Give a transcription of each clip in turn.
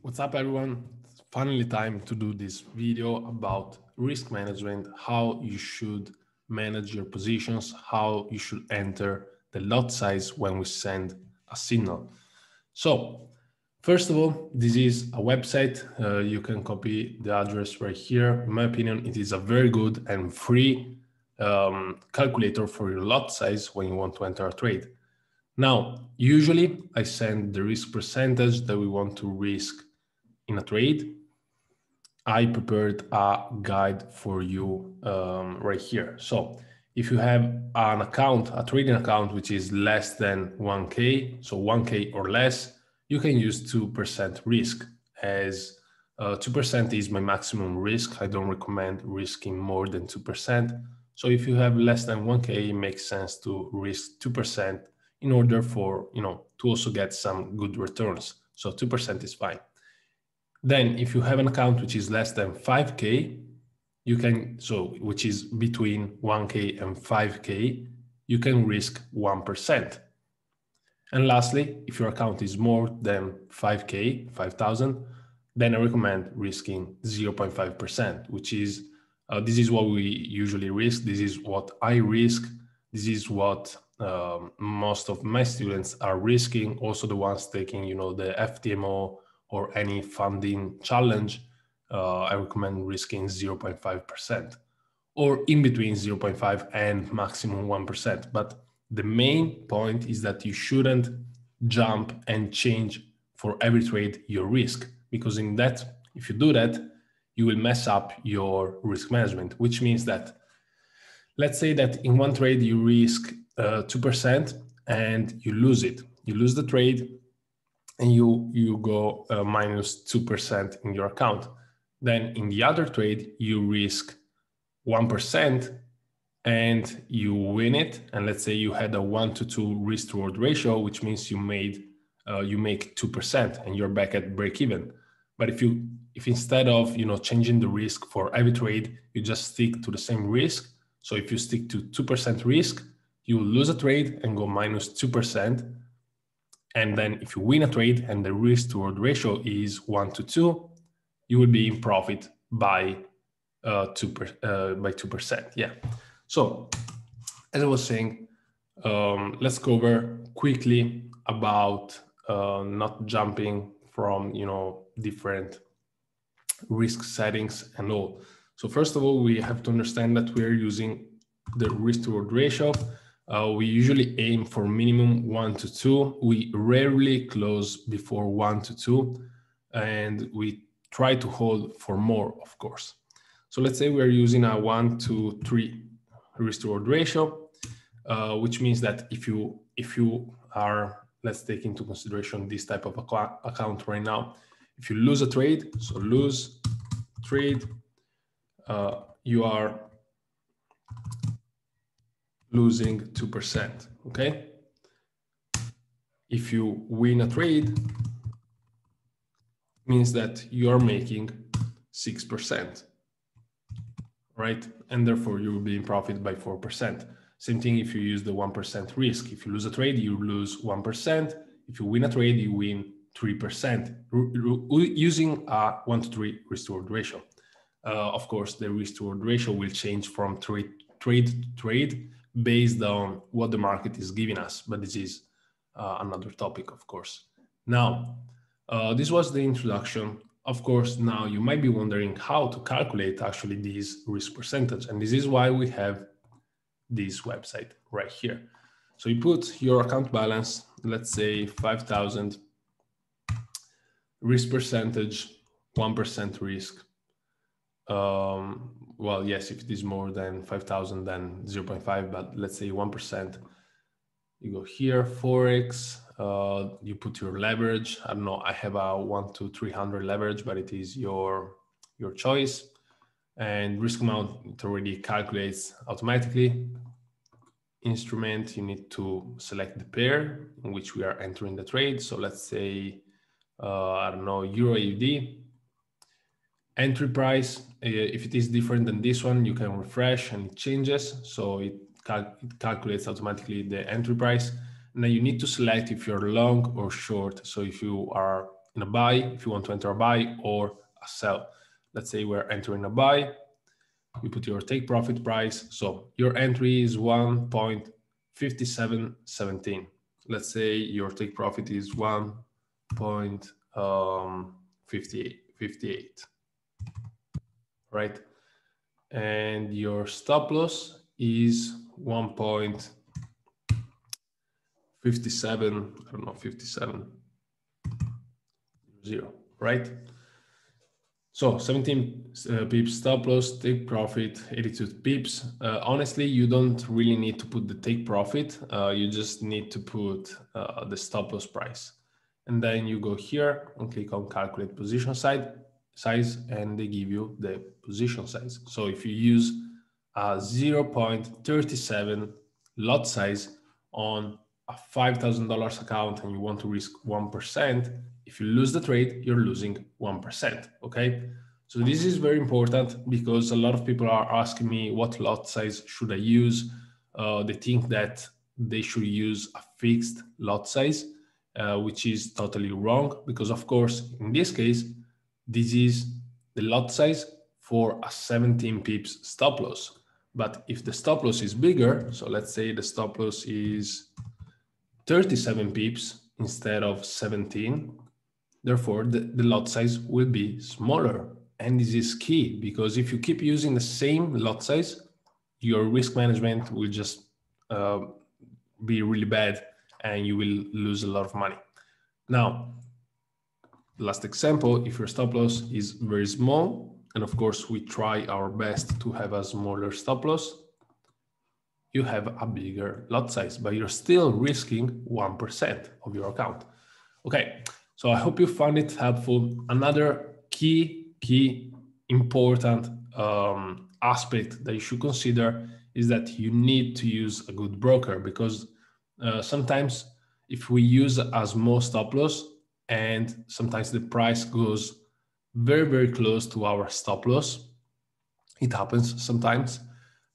What's up, everyone? It's finally time to do this video about risk management, how you should manage your positions, how you should enter the lot size when we send a signal. So first of all, this is a website. You can copy the address right here. In my opinion, it is a very good and free calculator for your lot size when you want to enter a trade. Now, usually I send the risk percentage that we want to risk in a trade. I prepared a guide for you right here. So if you have an account, a trading account, which is less than 1K, so 1K or less, you can use 2% risk, as 2% is my maximum risk. I don't recommend risking more than 2%. So if you have less than 1K, it makes sense to risk 2% in order for, to also get some good returns. So 2% is fine. Then if you have an account which is less than 5K, you can, which is between 1K and 5K, you can risk 1%. And lastly, if your account is more than 5K, 5,000, then I recommend risking 0.5%, which is, this is what we usually risk. This is what I risk. This is what most of my students are risking. Also the ones taking, the FTMO or any funding challenge, I recommend risking 0.5% or in between 0.5 and maximum 1%. But the main point is that you shouldn't jump and change for every trade your risk, because in that, if you do that, you will mess up your risk management, which means that, let's say that in one trade you risk 2% and you lose it. You lose the trade and you go minus 2% in your account. Then in the other trade, you risk 1% and you win it. And let's say you had a 1-to-2 risk reward ratio, which means you make 2% and you're back at break even. But if instead of changing the risk for every trade, you just stick to the same risk. So if you stick to 2% risk, you will lose a trade and go minus 2%. And then if you win a trade and the risk to reward ratio is 1-to-2, you will be in profit by 2%. Yeah. So as I was saying, let's cover quickly about not jumping from different risk settings and all. So first of all, we have to understand that we are using the risk to reward ratio. We usually aim for minimum 1-to-2. We rarely close before 1-to-2, and we try to hold for more, of course. So let's say we're using a 1-to-3 risk to reward ratio, which means that if you are, let's take into consideration this type of account right now. If you lose a trade, so lose trade, you are losing 2%, okay? If you win a trade, means that you are making 6%, right? And therefore you will be in profit by 4%. Same thing if you use the 1% risk. If you lose a trade, you lose 1%. If you win a trade, you win 3%, using a 1-to-3 risk to reward ratio. Of course, the risk to reward ratio will change from trade to trade based on what the market is giving us, but this is another topic, of course. Now, this was the introduction. Of course, now you might be wondering how to calculate actually this risk percentage, and this is why we have this website right here. So you put your account balance, let's say 5,000, risk percentage, 1% risk. Well, yes, if it is more than 5,000, then 0.5, but let's say 1%. You go here, Forex, you put your leverage. I don't know, I have a 1-to-300 leverage, but it is your choice. And risk amount, it already calculates automatically. Instrument, you need to select the pair in which we are entering the trade. So let's say, I don't know, Euro AUD. Entry price, if it is different than this one, you can refresh and it changes. So it calculates automatically the entry price. And then you need to select if you're long or short. So if you are in a buy, if you want to enter a buy or a sell. Let's say we're entering a buy. You put your take profit price. So your entry is 1.5717. Let's say your take profit is 1.58, right? And your stop loss is 1.57, I don't know, 57, 0, right? So 17 pips stop loss, take profit, 82 pips. Honestly, you don't really need to put the take profit. You just need to put the stop loss price. And then you go here and click on calculate position size, and they give you the position size. So if you use a 0.37 lot size on a $5,000 account and you want to risk 1%, if you lose the trade, you're losing 1%, okay? So this is very important because a lot of people are asking me what lot size should I use. They think that they should use a fixed lot size, which is totally wrong because of course, in this case, this is the lot size for a 17 pips stop loss. But if the stop loss is bigger, so let's say the stop loss is 37 pips instead of 17, therefore the lot size will be smaller. And this is key because if you keep using the same lot size, your risk management will just be really bad and you will lose a lot of money. Now, last example, if your stop loss is very small, and of course we try our best to have a smaller stop loss, you have a bigger lot size, but you're still risking 1% of your account. Okay, so I hope you found it helpful. Another key important aspect that you should consider is that you need to use a good broker because sometimes if we use a small stop loss and sometimes the price goes very close to our stop loss, it happens sometimes,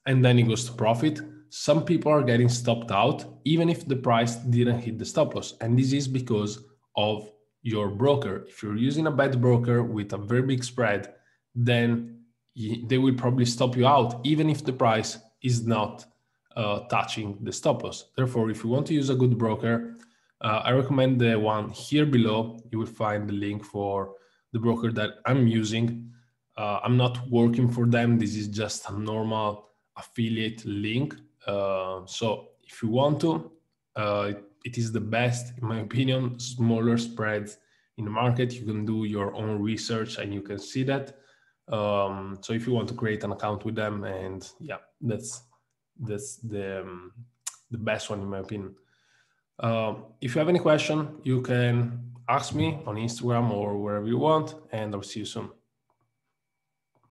and then it goes to profit. Some people are getting stopped out even if the price didn't hit the stop loss, and this is because of your broker. If you're using a bad broker with a very big spread, then they will probably stop you out even if the price is not touching the stop loss. Therefore, if you want to use a good broker, I recommend the one here below. You will find the link for the broker that I'm using. I'm not working for them. This is just a normal affiliate link. So if you want to, it is the best, in my opinion. Smaller spreads in the market. You can do your own research and you can see that. So if you want to create an account with them, and yeah, that's the best one in my opinion. If you have any question, you can ask me on Instagram or wherever you want, and I'll see you soon.